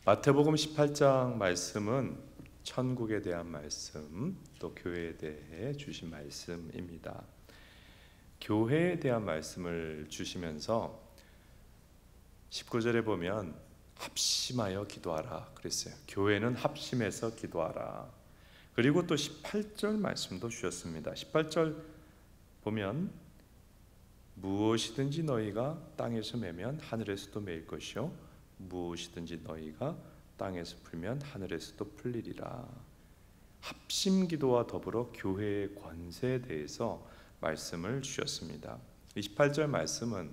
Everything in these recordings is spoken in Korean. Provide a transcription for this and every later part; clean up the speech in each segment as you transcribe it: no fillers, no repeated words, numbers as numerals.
마태복음 18장 말씀은 천국에 대한 말씀, 또 교회에 대해 주신 말씀입니다. 교회에 대한 말씀을 주시면서 19절에 보면 합심하여 기도하라 그랬어요. 교회는 합심해서 기도하라. 그리고 또 18절 말씀도 주셨습니다. 18절 보면 무엇이든지 너희가 땅에서 매면 하늘에서도 매일 것이요 무엇이든지 너희가 땅에서 풀면 하늘에서도 풀리리라. 합심 기도와 더불어 교회의 권세에 대해서 말씀을 주셨습니다. 28절 말씀은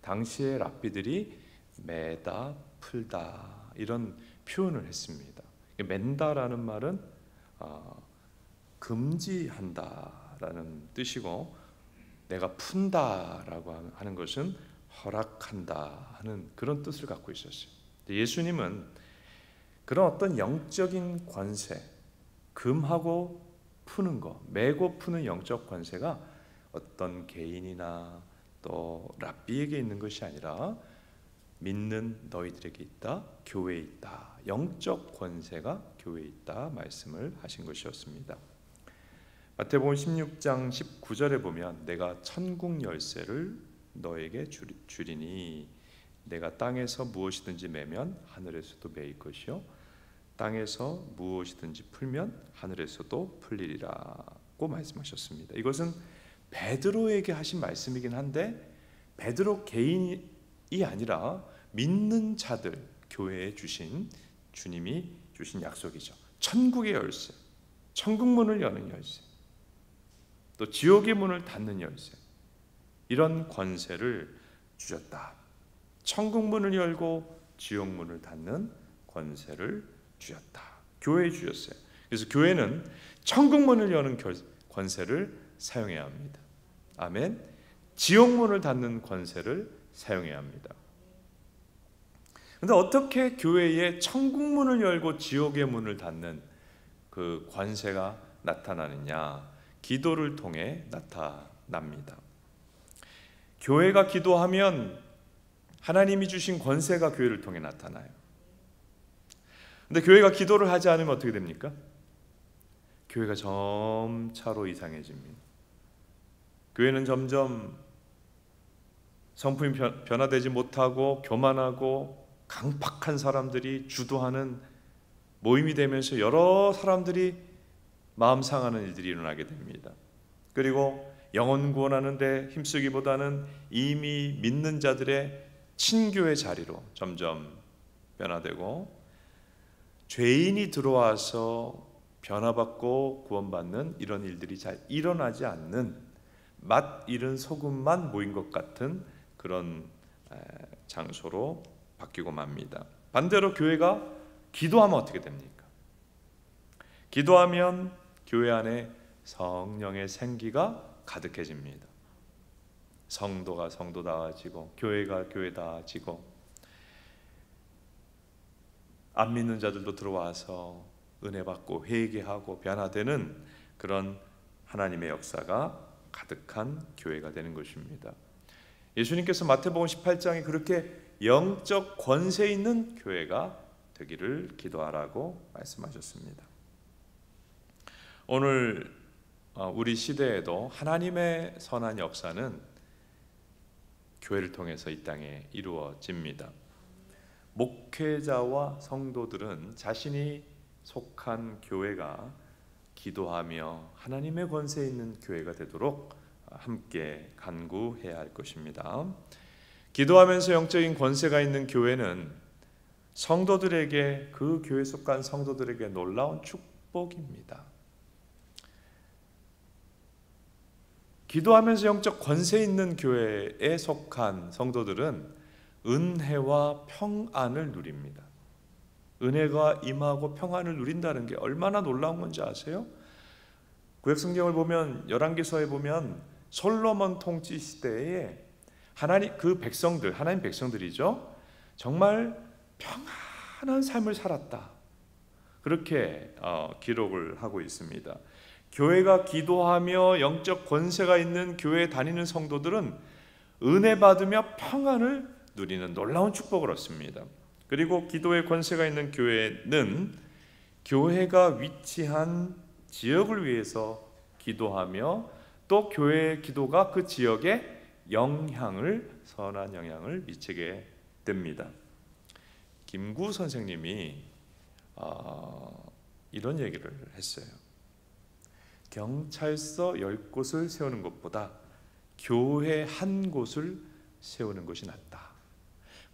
당시의 랍비들이 매다 풀다 이런 표현을 했습니다. 맨다라는 말은 금지한다라는 뜻이고, 내가 푼다라고 하는 것은 허락한다 하는 그런 뜻을 갖고 있었어요. 예수님은 그런 어떤 영적인 권세, 금하고 푸는 거, 매고 푸는 영적 권세가 어떤 개인이나 또 랍비에게 있는 것이 아니라 믿는 너희들에게 있다, 교회에 있다. 영적 권세가 교회에 있다 말씀을 하신 것이었습니다. 마태복음 16장 19절에 보면 내가 천국 열쇠를 너에게 주리니 내가 땅에서 무엇이든지 매면 하늘에서도 매일 것이요 땅에서 무엇이든지 풀면 하늘에서도 풀리리라고 말씀하셨습니다. 이것은 베드로에게 하신 말씀이긴 한데 베드로 개인이 아니라 믿는 자들, 교회에 주신 주님이 주신 약속이죠. 천국의 열쇠, 천국 문을 여는 열쇠, 또 지옥의 문을 닫는 열쇠, 이런 권세를 주셨다. 천국 문을 열고 지옥 문을 닫는 권세를 주셨다. 교회에 주셨어요. 그래서 교회는 천국 문을 여는 권세를 사용해야 합니다. 아멘. 지옥 문을 닫는 권세를 사용해야 합니다. 그런데 어떻게 교회에 천국 문을 열고 지옥의 문을 닫는 그 권세가 나타나느냐? 기도를 통해 나타납니다. 교회가 기도하면 하나님이 주신 권세가 교회를 통해 나타나요. 그런데 교회가 기도를 하지 않으면 어떻게 됩니까? 교회가 점차로 이상해집니다. 교회는 점점 성품이 변화되지 못하고 교만하고 강팍한 사람들이 주도하는 모임이 되면서 여러 사람들이 마음 상하는 일들이 일어나게 됩니다. 그리고 영혼 구원하는 데 힘쓰기보다는 이미 믿는 자들의 친교의 자리로 점점 변화되고, 죄인이 들어와서 변화받고 구원받는 이런 일들이 잘 일어나지 않는 맛 잃은 소금만 모인 것 같은 그런 장소로 바뀌고 맙니다. 반대로 교회가 기도하면 어떻게 됩니까? 기도하면 교회 안에 성령의 생기가 가득해집니다. 성도가 성도다워지고 교회가 교회다워지고 안 믿는 자들도 들어와서 은혜 받고 회개하고 변화되는 그런 하나님의 역사가 가득한 교회가 되는 것입니다. 예수님께서 마태복음 18장에 그렇게 영적 권세 있는 교회가 되기를 기도하라고 말씀하셨습니다. 오늘 우리 시대에도 하나님의 선한 역사는 교회를 통해서 이 땅에 이루어집니다. 목회자와 성도들은 자신이 속한 교회가 기도하며 하나님의 권세 있는 교회가 되도록 함께 간구해야 할 것입니다. 기도하면서 영적인 권세가 있는 교회는 성도들에게, 그 교회에 속한 성도들에게 놀라운 축복입니다. 기도하면서 영적 권세 있는 교회에 속한 성도들은 은혜와 평안을 누립니다. 은혜가 임하고 평안을 누린다는 게 얼마나 놀라운 건지 아세요? 구약성경을 보면, 열왕기서에 보면 솔로몬 통치 시대에 하나님 백성들이죠. 정말 평안한 삶을 살았다. 그렇게 기록을 하고 있습니다. 교회가 기도하며 영적 권세가 있는 교회에 다니는 성도들은 은혜 받으며 평안을 누리는 놀라운 축복을 얻습니다. 그리고 기도의 권세가 있는 교회는 교회가 위치한 지역을 위해서 기도하며 또 교회의 기도가 그 지역에 선한 영향을 미치게 됩니다. 김구 선생님이 이런 얘기를 했어요. 경찰서 10곳을 세우는 것보다 교회 한 곳을 세우는 것이 낫다.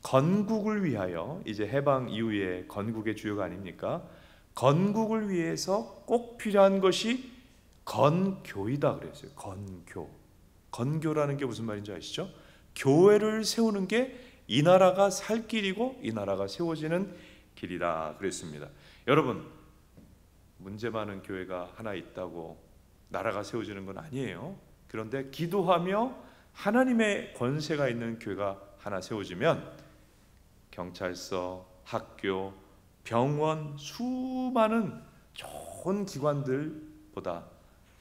건국을 위하여, 이제 해방 이후에 건국의 주요가 아닙니까? 건국을 위해서 꼭 필요한 것이 건교이다 그랬어요. 건교라는 게 무슨 말인지 아시죠? 교회를 세우는 게 이 나라가 살 길이고 이 나라가 세워지는 길이다 그랬습니다. 여러분, 문제 많은 교회가 하나 있다고 나라가 세워지는 건 아니에요. 그런데 기도하며 하나님의 권세가 있는 교회가 하나 세워지면 경찰서, 학교, 병원, 수많은 좋은 기관들보다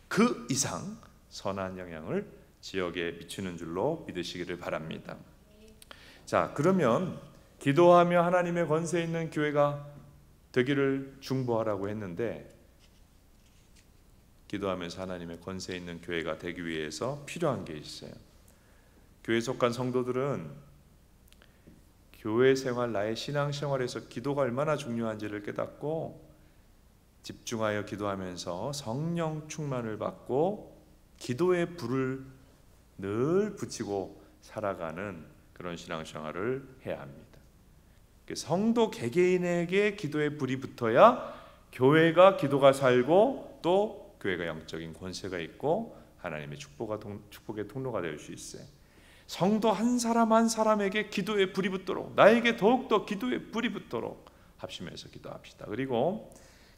그 이상 선한 영향을 지역에 미치는 줄로 믿으시기를 바랍니다. 자, 그러면 기도하며 하나님의 권세 있는 교회가 되기를 중보하라고 했는데, 기도하면서 하나님의 권세 있는 교회가 되기 위해서 필요한 게 있어요. 교회에 속한 성도들은 교회 생활, 나의 신앙 생활에서 기도가 얼마나 중요한지를 깨닫고 집중하여 기도하면서 성령 충만을 받고 기도의 불을 늘 붙이고 살아가는 그런 신앙생활을 해야 합니다. 성도 개개인에게 기도의 불이 붙어야 교회가 기도가 살고 또 교회가 영적인 권세가 있고 하나님의 축복의 통로가 될 수 있어요. 성도 한 사람 한 사람에게 기도의 불이 붙도록, 나에게 더욱더 기도의 불이 붙도록 합심해서 기도합시다. 그리고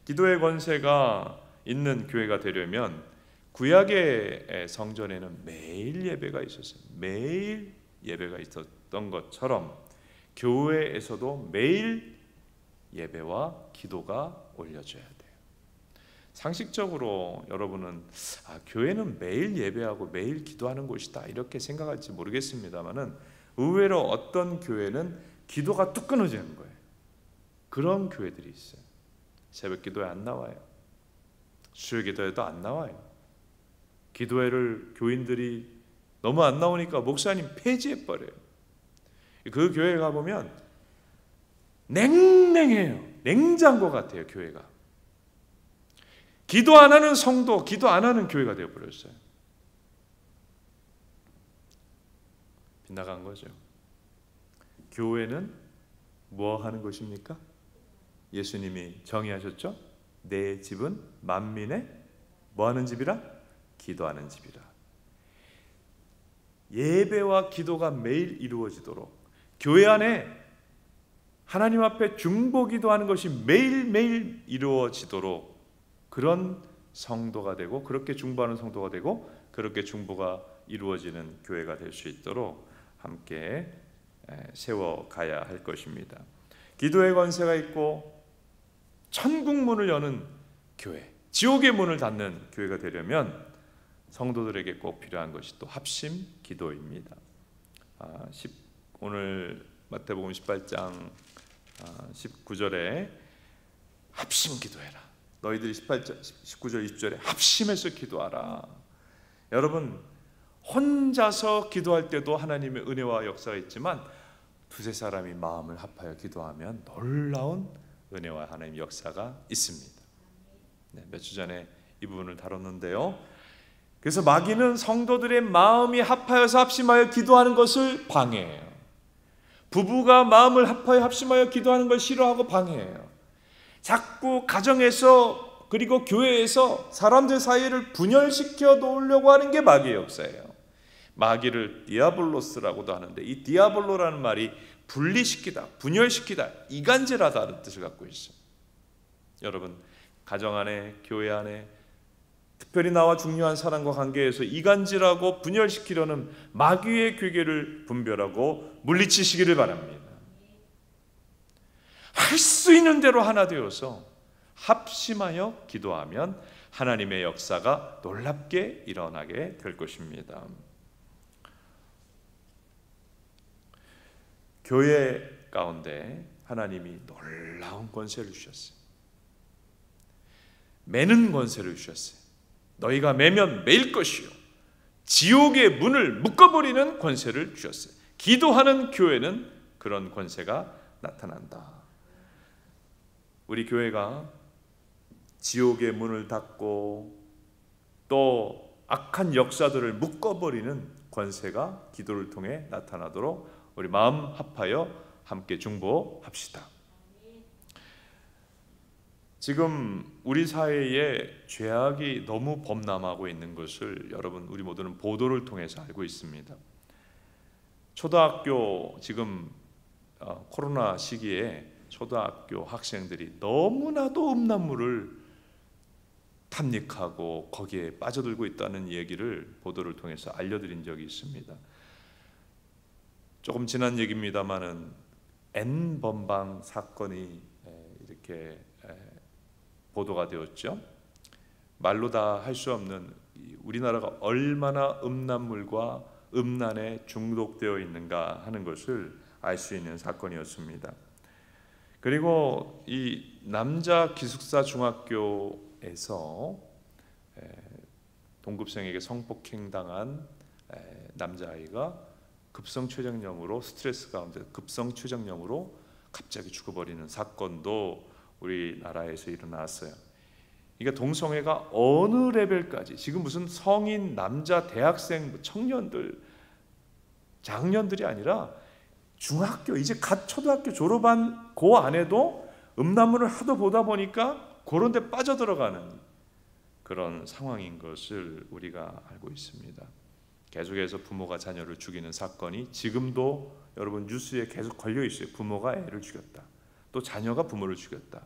기도의 권세가 있는 교회가 되려면 구약의 성전에는 매일 예배가 있었어요. 매일 예배가 있었던 것처럼 교회에서도 매일 예배와 기도가 올려져야 돼요. 상식적으로 여러분은 교회는 매일 예배하고 매일 기도하는 곳이다 이렇게 생각할지 모르겠습니다만은 의외로 어떤 교회는 기도가 뚝 끊어지는 거예요. 그런 교회들이 있어요. 새벽 기도에 안 나와요. 수요 기도에도 안 나와요. 기도회를 교인들이 너무 안 나오니까 목사님 폐지해버려요. 그 교회에 가보면 냉랭해요. 냉장고 같아요. 교회가. 기도 안 하는 성도, 기도 안 하는 교회가 되어버렸어요. 빗나간 거죠. 교회는 뭐 하는 것입니까? 예수님이 정의하셨죠? 내 집은 만민의 뭐 하는 집이라? 기도하는 집이라. 예배와 기도가 매일 이루어지도록 교회 안에 하나님 앞에 중보 기도하는 것이 매일매일 이루어지도록 그런 성도가 되고 그렇게 중보하는 성도가 되고 그렇게 중보가 이루어지는 교회가 될 수 있도록 함께 세워가야 할 것입니다. 기도의 권세가 있고 천국 문을 여는 교회, 지옥의 문을 닫는 교회가 되려면 성도들에게 꼭 필요한 것이 또 합심 기도입니다. 오늘 마태복음 18장 19절에 합심 기도해라. 너희들이 19절 20절에 합심해서 기도하라. 여러분, 혼자서 기도할 때도 하나님의 은혜와 역사가 있지만 두세 사람이 마음을 합하여 기도하면 놀라운 은혜와 하나님의 역사가 있습니다. 몇 주 전에 이 부분을 다뤘는데요. 그래서 마귀는 성도들의 마음이 합하여서 합심하여 기도하는 것을 방해해요. 부부가 마음을 합하여 합심하여 기도하는 걸 싫어하고 방해해요. 자꾸 가정에서 그리고 교회에서 사람들 사이를 분열시켜 놓으려고 하는 게 마귀의 역사예요. 마귀를 디아블로스라고도 하는데 이 디아블로라는 말이 분리시키다, 분열시키다, 이간질하다는 뜻을 갖고 있어요. 여러분, 가정 안에, 교회 안에 특별히 나와 중요한 사람과 관계에서 이간질하고 분열시키려는 마귀의 괴계를 분별하고 물리치시기를 바랍니다. 할 수 있는 대로 하나 되어서 합심하여 기도하면 하나님의 역사가 놀랍게 일어나게 될 것입니다. 교회 가운데 하나님이 놀라운 권세를 주셨어요. 매는 권세를 주셨어요. 너희가 매면 매일 것이요 지옥의 문을 묶어버리는 권세를 주셨어요. 기도하는 교회는 그런 권세가 나타난다. 우리 교회가 지옥의 문을 닫고 또 악한 역사들을 묶어버리는 권세가 기도를 통해 나타나도록 우리 마음 합하여 함께 중보합시다. 지금 우리 사회에 죄악이 너무 범람하고 있는 것을 여러분 우리 모두는 보도를 통해서 알고 있습니다. 초등학교 지금 코로나 시기에 초등학교 학생들이 너무나도 음란물을 탐닉하고 거기에 빠져들고 있다는 얘기를 보도를 통해서 알려드린 적이 있습니다. 조금 지난 얘기입니다만은 N번방 사건이 이렇게 보도가 되었죠. 말로 다 할 수 없는 우리나라가 얼마나 음란물과 음란에 중독되어 있는가 하는 것을 알 수 있는 사건이었습니다. 그리고 이 남자 기숙사 중학교에서 동급생에게 성폭행당한 남자아이가 급성췌장염으로 스트레스 가운데 급성췌장염으로 갑자기 죽어버리는 사건도 우리나라에서 일어났어요. 그러니까 동성애가 어느 레벨까지 지금 무슨 성인 남자 대학생 청년들 장년들이 아니라 중학교 이제 갓 초등학교 졸업한 그 안에도 음란물을 하도 보다 보니까 그런 데 빠져들어가는 그런 상황인 것을 우리가 알고 있습니다. 계속해서 부모가 자녀를 죽이는 사건이 지금도 여러분 뉴스에 계속 걸려 있어요. 부모가 애를 죽였다. 또 자녀가 부모를 죽였다.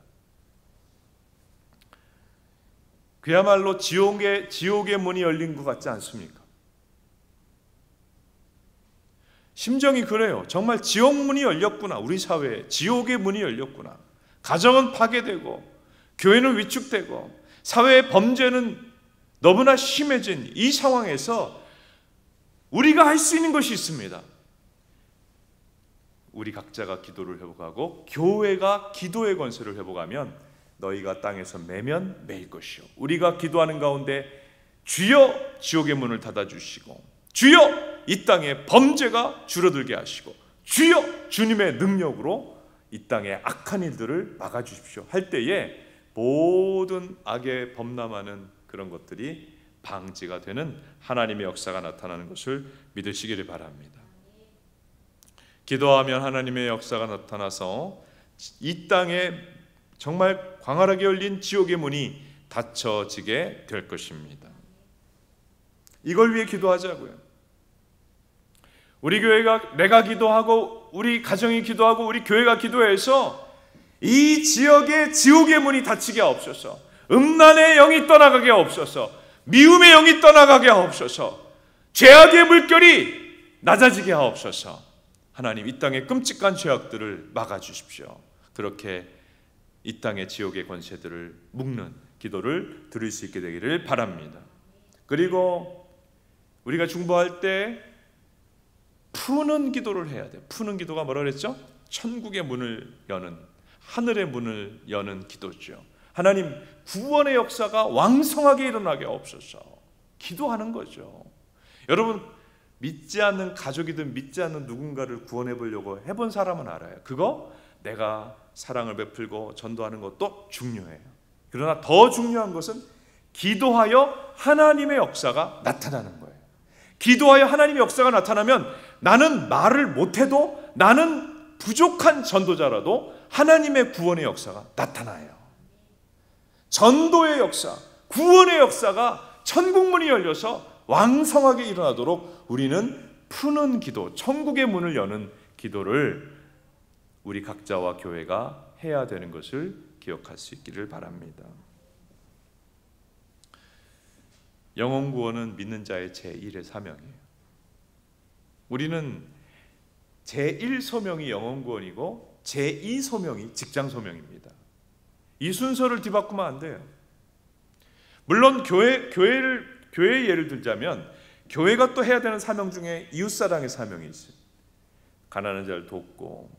그야말로 지옥의 문이 열린 것 같지 않습니까? 심정이 그래요. 정말 지옥 문이 열렸구나. 우리 사회에 지옥의 문이 열렸구나. 가정은 파괴되고 교회는 위축되고 사회의 범죄는 너무나 심해진 이 상황에서 우리가 할 수 있는 것이 있습니다. 우리 각자가 기도를 회복하고 교회가 기도의 권세를 회복하면 너희가 땅에서 매면 매일 것이요 우리가 기도하는 가운데 주여 지옥의 문을 닫아주시고 주여 이 땅에 범죄가 줄어들게 하시고 주여 주님의 능력으로 이 땅의 악한 일들을 막아주십시오 할 때에 모든 악에 범람하는 그런 것들이 방지가 되는 하나님의 역사가 나타나는 것을 믿으시기를 바랍니다. 기도하면 하나님의 역사가 나타나서 이 땅에 정말 광활하게 열린 지옥의 문이 닫혀지게 될 것입니다. 이걸 위해 기도하자고요. 우리 교회가 내가 기도하고 우리 가정이 기도하고 우리 교회가 기도해서 이 지역의 지옥의 문이 닫히게 하옵소서. 음란의 영이 떠나가게 하옵소서. 미움의 영이 떠나가게 하옵소서. 죄악의 물결이 낮아지게 하옵소서. 하나님 이 땅의 끔찍한 죄악들을 막아주십시오. 그렇게 이 땅의 지옥의 권세들을 묶는 기도를 드릴 수 있게 되기를 바랍니다. 그리고 우리가 중보할 때 푸는 기도를 해야 돼요. 푸는 기도가 뭐라 그랬죠? 천국의 문을 여는 하늘의 문을 여는 기도죠. 하나님 구원의 역사가 왕성하게 일어나게 하옵소서. 기도하는 거죠. 여러분 믿지 않는 가족이든 믿지 않는 누군가를 구원해 보려고 해본 사람은 알아요. 그거 내가 사랑을 베풀고 전도하는 것도 중요해요. 그러나 더 중요한 것은 기도하여 하나님의 역사가 나타나는 거예요. 기도하여 하나님의 역사가 나타나면 나는 말을 못해도 나는 부족한 전도자라도 하나님의 구원의 역사가 나타나요. 전도의 역사, 구원의 역사가 천국문이 열려서 왕성하게 일어나도록 우리는 푸는 기도, 천국의 문을 여는 기도를 우리 각자와 교회가 해야 되는 것을 기억할 수 있기를 바랍니다. 영혼 구원은 믿는 자의 제1의 사명이에요. 우리는 제1소명이 영혼 구원이고 제2소명이 직장 소명입니다. 이 순서를 뒤바꾸면 안 돼요. 물론 교회의 예를 들자면 교회가 또 해야 되는 사명 중에 이웃사랑의 사명이 있어요. 가난한 자를 돕고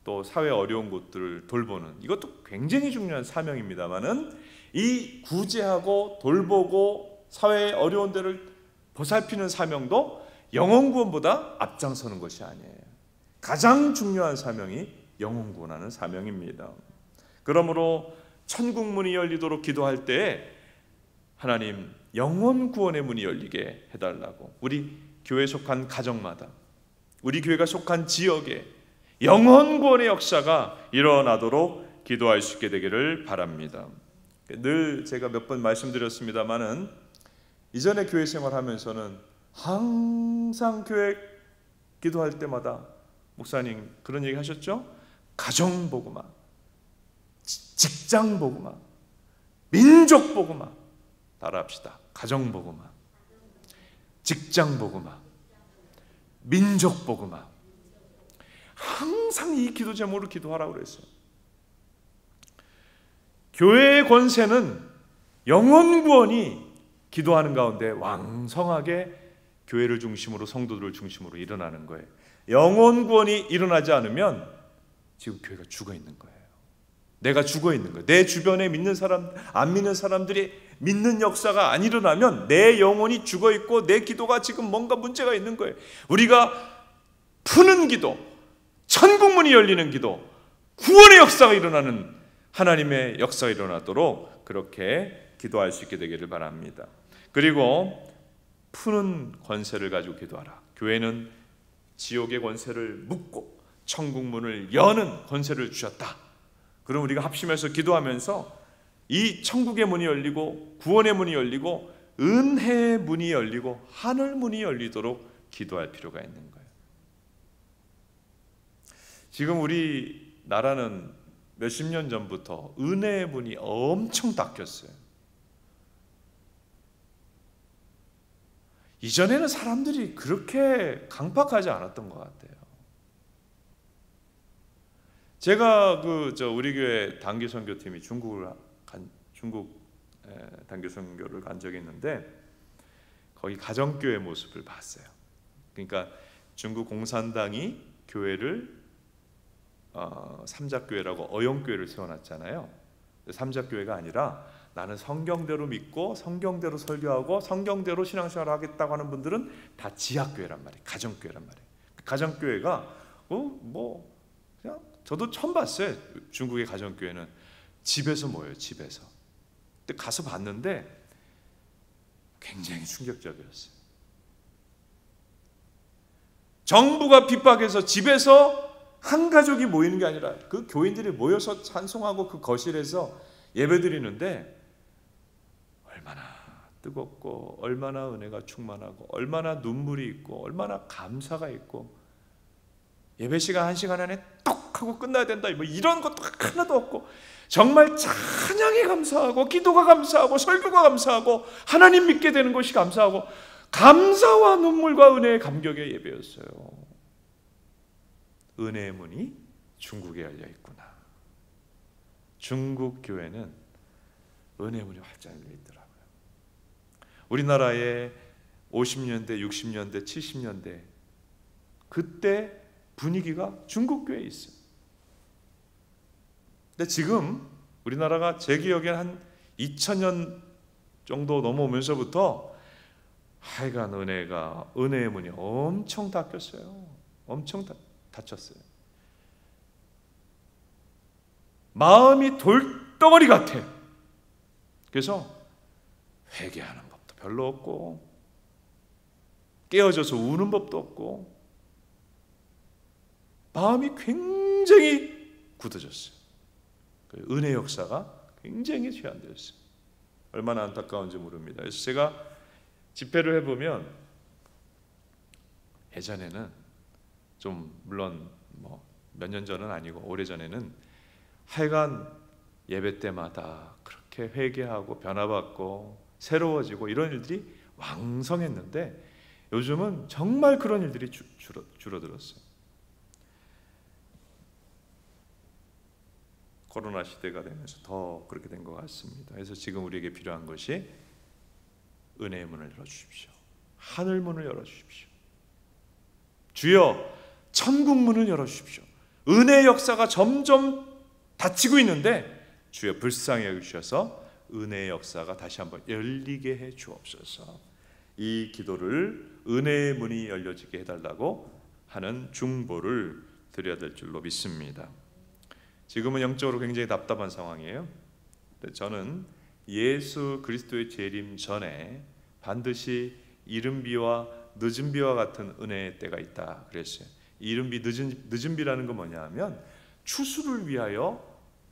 또 사회 어려운 곳들을 돌보는, 이것도 굉장히 중요한 사명입니다만은 이 구제하고 돌보고 사회의 어려운 데를 보살피는 사명도 영혼 구원보다 앞장서는 것이 아니에요. 가장 중요한 사명이 영혼 구원하는 사명입니다. 그러므로 천국 문이 열리도록 기도할 때 하나님 영혼 구원의 문이 열리게 해달라고, 우리 교회에 속한 가정마다, 우리 교회가 속한 지역에 영혼 구원의 역사가 일어나도록 기도할 수 있게 되기를 바랍니다. 늘 제가 몇 번 말씀드렸습니다마는 이전에 교회 생활하면서는 항상 교회 기도할 때마다 목사님 그런 얘기 하셨죠? 가정 복음화, 직장 복음화, 민족 복음화. 따라합시다. 가정 복음화, 직장 복음화, 민족 복음화. 항상 이 기도 제목으로 기도하라고 그랬어요. 교회의 권세는 영혼 구원이 기도하는 가운데 왕성하게 교회를 중심으로, 성도들을 중심으로 일어나는 거예요. 영혼 구원이 일어나지 않으면 지금 교회가 죽어 있는 거예요. 내가 죽어 있는 거예요. 내 주변에 믿는 사람, 안 믿는 사람들이 믿는 역사가 안 일어나면 내 영혼이 죽어 있고 내 기도가 지금 뭔가 문제가 있는 거예요. 우리가 푸는 기도, 천국문이 열리는 기도, 구원의 역사가 일어나는, 하나님의 역사가 일어나도록 그렇게 기도할 수 있게 되기를 바랍니다. 그리고 푸는 권세를 가지고 기도하라. 교회는 지옥의 권세를 묶고 천국문을 여는 권세를 주셨다. 그럼 우리가 합심해서 기도하면서 이 천국의 문이 열리고 구원의 문이 열리고 은혜의 문이 열리고 하늘 문이 열리도록 기도할 필요가 있는 거예요. 지금 우리 나라는 몇십 년 전부터 은혜의 문이 엄청 닫혔어요. 이전에는 사람들이 그렇게 강박하지 않았던 것 같아요. 제가 우리 교회 단기 선교팀이 중국 단기 선교를 간 적이 있는데 거기 가정교회 모습을 봤어요. 그러니까 중국 공산당이 교회를 삼자교회라고 어용교회를 세워놨잖아요. 삼자교회가 아니라 나는 성경대로 믿고 성경대로 설교하고 성경대로 신앙생활을 하겠다고 하는 분들은 다 지하교회란 말이에요. 가정교회란 말이에요. 가정교회가 그냥 저도 처음 봤어요. 중국의 가정교회는 집에서 모여요. 집에서. 근데 가서 봤는데 굉장히 충격적이었어요. 정부가 핍박해서 집에서 한 가족이 모이는 게 아니라 그 교인들이 모여서 찬송하고 그 거실에서 예배드리는데 얼마나 뜨겁고 얼마나 은혜가 충만하고 얼마나 눈물이 있고 얼마나 감사가 있고, 예배 시간 1시간 안에 뚝 하고 끝나야 된다 뭐 이런 것도 하나도 없고 정말 찬양이 감사하고 기도가 감사하고 설교가 감사하고 하나님 믿게 되는 것이 감사하고 감사와 눈물과 은혜의 감격의 예배였어요. 은혜의 문이 중국에 열려 있구나. 중국 교회는 은혜의 문이 활짝 열려 있더라고요. 우리나라의 50년대, 60년대, 70년대 그때 분위기가 중국 교회에 있어요. 근데 지금 우리나라가 제 기억엔 한 2000년 정도 넘어오면서부터 하여간 은혜의 문이 엄청 닫혔어요. 엄청 닫혔어요. 마음이 돌덩어리 같아. 그래서 회개하는 법도 별로 없고 깨어져서 우는 법도 없고 마음이 굉장히 굳어졌어요. 은혜 역사가 굉장히 제한되었어요. 얼마나 안타까운지 모릅니다. 그래서 제가 집회를 해보면 예전에는 좀 물론 몇 년 전은 아니고 오래전에는 하여간 예배 때마다 그렇게 회개하고 변화받고 새로워지고 이런 일들이 왕성했는데 요즘은 정말 그런 일들이 줄어들었어요. 코로나 시대가 되면서 더 그렇게 된 것 같습니다. 그래서 지금 우리에게 필요한 것이 은혜의 문을 열어주십시오. 하늘 문을 열어주십시오. 주여 천국 문을 열어주십시오. 은혜의 역사가 점점 닫히고 있는데 주여 불쌍히 여기셔서 은혜의 역사가 다시 한번 열리게 해 주옵소서. 이 기도를 은혜의 문이 열려지게 해달라고 하는 중보를 드려야 될 줄로 믿습니다. 지금은 영적으로 굉장히 답답한 상황이에요. 저는 예수 그리스도의 재림 전에 반드시 이른 비와 늦은 비와 같은 은혜의 때가 있다 그랬어요. 이른 비, 늦은 비라는 건 뭐냐 하면 추수를 위하여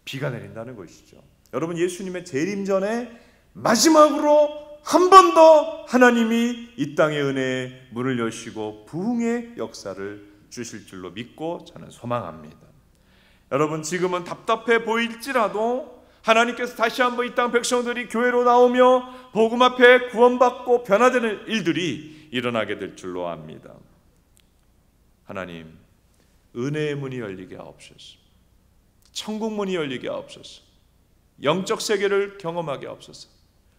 비가 내린다는 것이죠. 여러분, 예수님의 재림 전에 마지막으로 한 번 더 하나님이 이 땅의 은혜의 문을 여시고 부흥의 역사를 주실 줄로 믿고 저는 소망합니다. 여러분, 지금은 답답해 보일지라도 하나님께서 다시 한번 이 땅 백성들이 교회로 나오며 복음 앞에 구원받고 변화되는 일들이 일어나게 될 줄로 압니다. 하나님, 은혜의 문이 열리게 하옵소서. 천국 문이 열리게 하옵소서. 영적 세계를 경험하게 하옵소서.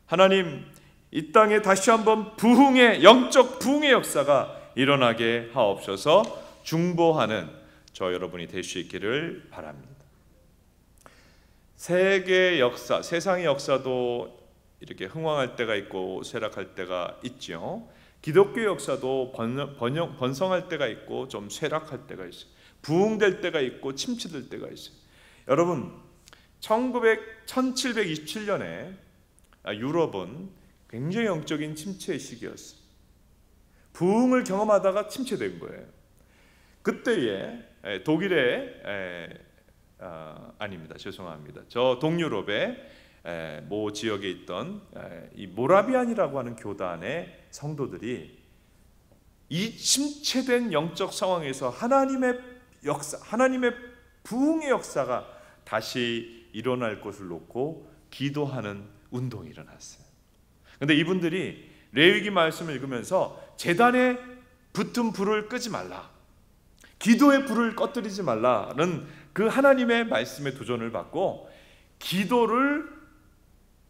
하나님, 이 땅에 다시 한번 부흥의 영적 부흥의 역사가 일어나게 하옵소서. 중보하는 저 여러분이 될 수 있기를 바랍니다. 세계 역사, 세상의 역사도 이렇게 흥왕할 때가 있고 쇠락할 때가 있죠. 기독교 역사도 번성할 때가 있고 좀 쇠락할 때가 있어요. 부흥될 때가 있고 침체될 때가 있어요. 여러분, 1727년에 유럽은 굉장히 영적인 침체의 시기였어요. 부흥을 경험하다가 침체된 거예요. 그때에 독일의 아닙니다. 죄송합니다. 저 동유럽의 모 지역에 있던 이 모라비안이라고 하는 교단의 성도들이 이 침체된 영적 상황에서 하나님의 역사, 하나님의 부흥의 역사가 다시 일어날 것을 놓고 기도하는 운동이 일어났어요. 그런데 이분들이 레위기 말씀을 읽으면서 제단에 붙은 불을 끄지 말라, 기도의 불을 꺼뜨리지 말라는 그 하나님의 말씀에 도전을 받고 기도를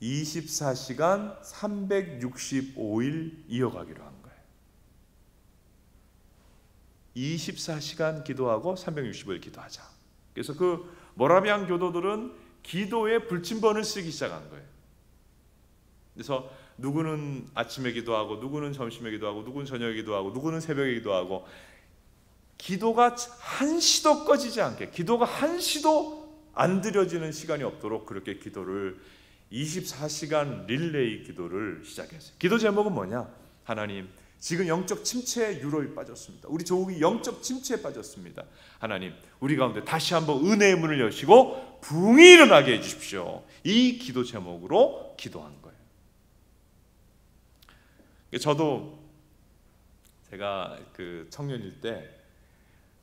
24시간 365일 이어가기로 한 거예요. 24시간 기도하고 365일 기도하자. 그래서 그 모라비안 교도들은 기도의 불침번을 쓰기 시작한 거예요. 그래서 누구는 아침에 기도하고, 누구는 점심에 기도하고, 누구는 저녁에 기도하고, 누구는 새벽에 기도하고, 기도가 한시도 꺼지지 않게, 기도가 한시도 안 드려지는 시간이 없도록 그렇게 기도를 24시간 릴레이 기도를 시작했어요. 기도 제목은 뭐냐? 하나님, 지금 영적 침체에 유로에 빠졌습니다. 우리 조국이 영적 침체에 빠졌습니다. 하나님, 우리 가운데 다시 한번 은혜의 문을 여시고 부흥이 일어나게 해주십시오. 이 기도 제목으로 기도한 거예요. 저도 제가 그 청년일 때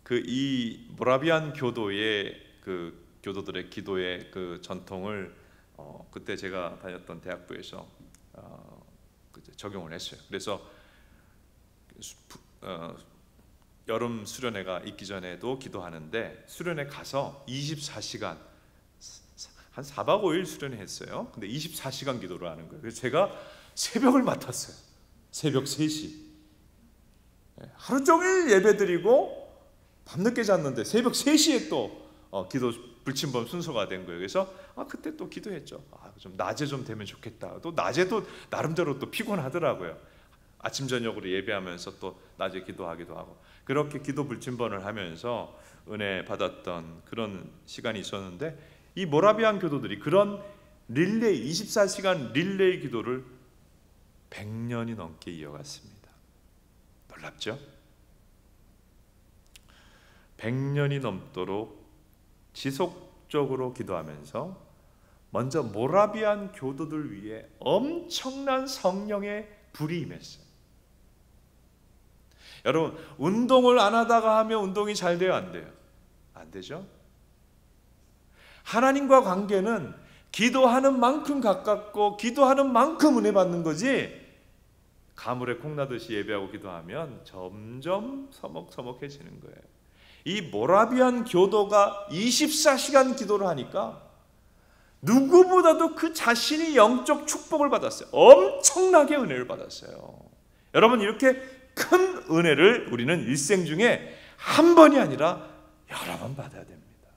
그 이 모라비안 교도의 그 교도들의 기도의 그 전통을 그때 제가 다녔던 대학부에서 적용을 했어요. 그래서 여름 수련회가 있기 전에도 기도하는데 수련회 가서 24시간 한 4박 5일 수련회 했어요. 근데 24시간 기도를 하는 거예요. 그래서 제가 새벽을 맡았어요. 새벽 3시. 하루 종일 예배드리고 밤늦게 잤는데 새벽 3시에 또 기도 불침범 순서가 된 거예요. 그래서 그때 또 기도했죠. 좀 낮에 좀 되면 좋겠다. 또 낮에도 나름대로 또 피곤하더라고요. 아침 저녁으로 예배하면서 또 낮에 기도하기도 하고, 그렇게 기도 불침번을 하면서 은혜 받았던 그런 시간이 있었는데, 이 모라비안 교도들이 그런 릴레이 24시간 릴레이 기도를 100년이 넘게 이어갔습니다. 놀랍죠? 100년이 넘도록 지속적으로 기도하면서 먼저 모라비안 교도들 위해 엄청난 성령의 불이 임했어요. 여러분, 운동을 안 하다가 하면 운동이 잘 돼요, 안 돼요? 안 되죠? 하나님과 관계는 기도하는 만큼 가깝고 기도하는 만큼 은혜 받는 거지, 가물에 콩나듯이 예배하고 기도하면 점점 서먹서먹해지는 거예요. 이 모라비안 교도가 24시간 기도를 하니까 누구보다도 그 자신이 영적 축복을 받았어요. 엄청나게 은혜를 받았어요. 여러분, 이렇게 큰 은혜를 우리는 일생 중에 한 번이 아니라 여러 번 받아야 됩니다.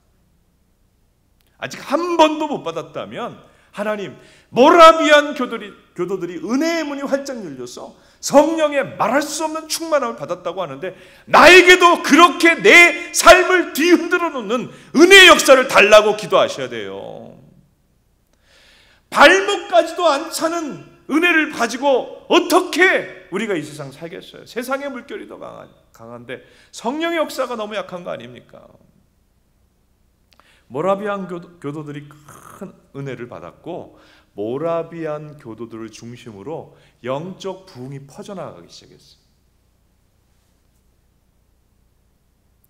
아직 한 번도 못 받았다면 하나님, 모라비안 교도들이 은혜의 문이 활짝 열려서 성령의 말할 수 없는 충만함을 받았다고 하는데, 나에게도 그렇게 내 삶을 뒤흔들어 놓는 은혜의 역사를 달라고 기도하셔야 돼요. 발목까지도 안 차는 은혜를 가지고 어떻게 우리가 이 세상 살겠어요? 세상의 물결이 더 강한데 성령의 역사가 너무 약한 거 아닙니까? 모라비안 교도들이 큰 은혜를 받았고, 모라비안 교도들을 중심으로 영적 부흥이 퍼져나가기 시작했어요.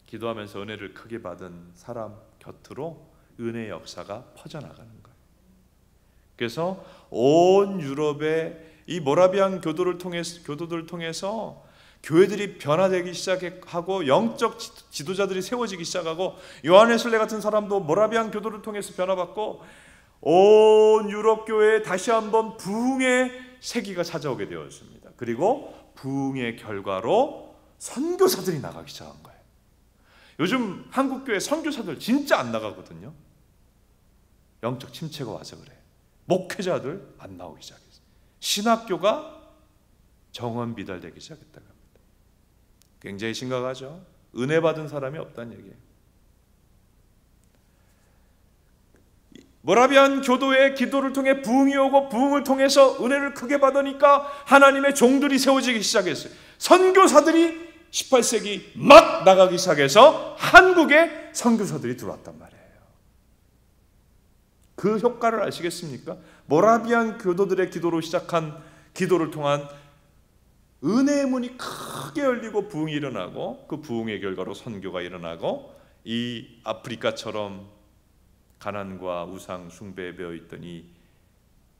기도하면서 은혜를 크게 받은 사람 곁으로 은혜의 역사가 퍼져나가는 거예요. 그래서 온 유럽의 이 모라비안 교도들을 통해서 교회들이 변화되기 시작하고 영적 지도자들이 세워지기 시작하고, 요한 웨슬레 같은 사람도 모라비안 교도를 통해서 변화받고 온 유럽 교회에 다시 한번 부흥의 세기가 찾아오게 되었습니다. 그리고 부흥의 결과로 선교사들이 나가기 시작한 거예요. 요즘 한국 교회 선교사들 진짜 안 나가거든요. 영적 침체가 와서 그래요. 목회자들 안 나오기 시작했어요. 신학교가 정원 비달되기 시작했다고 합니다. 굉장히 심각하죠. 은혜 받은 사람이 없다는 얘기예요. 모라비안 교도의 기도를 통해 부흥이 오고, 부흥을 통해서 은혜를 크게 받으니까 하나님의 종들이 세워지기 시작했어요. 선교사들이 18세기 막 나가기 시작해서 한국에 선교사들이 들어왔단 말이에요. 그 효과를 아시겠습니까? 모라비안 교도들의 기도로 시작한 기도를 통한 은혜의 문이 크게 열리고 부흥이 일어나고, 그 부흥의 결과로 선교가 일어나고, 이 아프리카처럼 가난과 우상 숭배에 배어있던 이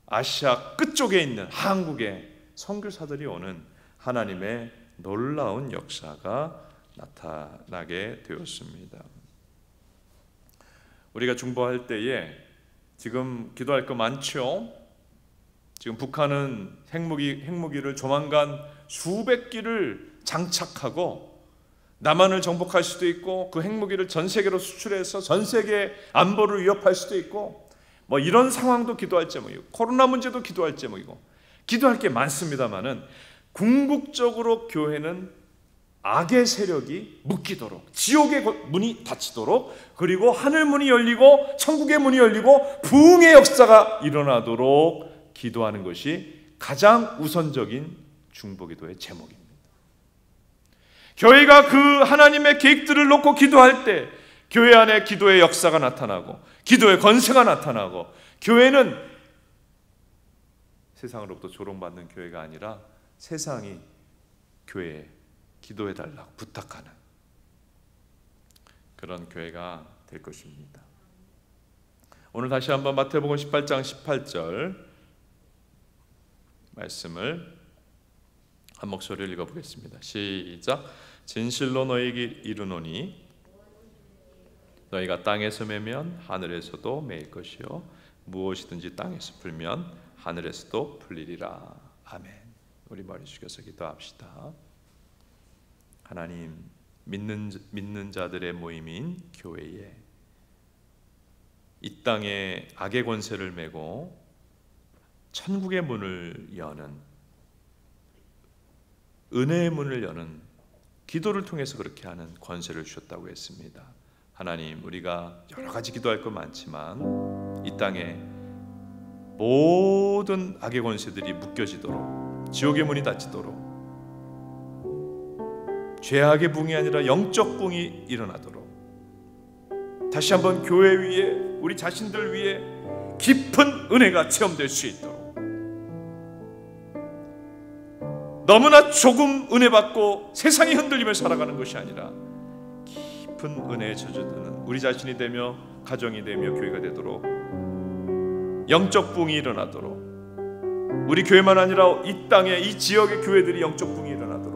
아시아 끝쪽에 있는 한국에 선교사들이 오는 하나님의 놀라운 역사가 나타나게 되었습니다. 우리가 중보할 때에 지금 기도할 거 많죠? 지금 북한은 핵무기를 조만간 수백 기를 장착하고 남한을 정복할 수도 있고, 그 핵무기를 전 세계로 수출해서 전 세계 안보를 위협할 수도 있고, 뭐 이런 상황도 기도할 제목이고, 코로나 문제도 기도할 제목이고, 기도할 게 많습니다만은 궁극적으로 교회는 악의 세력이 묶이도록, 지옥의 문이 닫히도록, 그리고 하늘 문이 열리고 천국의 문이 열리고 부흥의 역사가 일어나도록 기도하는 것이 가장 우선적인 중보기도의 제목입니다. 교회가 그 하나님의 계획들을 놓고 기도할 때 교회 안에 기도의 역사가 나타나고 기도의 권세가 나타나고, 교회는 세상으로부터 조롱받는 교회가 아니라 세상이 교회에 기도해달라고 부탁하는 그런 교회가 될 것입니다. 오늘 다시 한번 마태복음 18장 18절 말씀을 한 목소리를 읽어보겠습니다. 시작. 진실로 너희에게 이르노니 너희가 땅에서 매면 하늘에서도 매일 것이요 무엇이든지 땅에서 풀면 하늘에서도 풀리리라. 아멘. 우리 머리 숙여서 기도합시다. 하나님, 믿는 자들의 모임인 교회에 이 땅에 악의 권세를 메고 천국의 문을 여는, 은혜의 문을 여는 기도를 통해서 그렇게 하는 권세를 주셨다고 했습니다. 하나님, 우리가 여러 가지 기도할 것 많지만 이 땅에 모든 악의 권세들이 묶여지도록, 지옥의 문이 닫히도록, 죄악의 붕이 아니라 영적 붕이 일어나도록, 다시 한번 교회 위에, 우리 자신들 위에 깊은 은혜가 체험될 수 있도록, 너무나 조금 은혜 받고 세상이 흔들리며 살아가는 것이 아니라 깊은 은혜에 젖어드는 우리 자신이 되며 가정이 되며 교회가 되도록, 영적 붕이 일어나도록, 우리 교회만 아니라 이 땅에 이 지역의 교회들이 영적 붕이 일어나도록,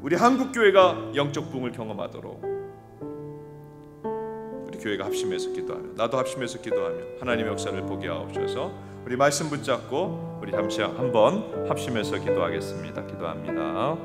우리 한국 교회가 영적 붕을 경험하도록 우리 교회가 합심해서 기도하며, 나도 합심해서 기도하며 하나님의 역사를 보게 하옵소서. 우리 말씀 붙잡고 우리 잠시 한번 합심해서 기도하겠습니다. 기도합니다.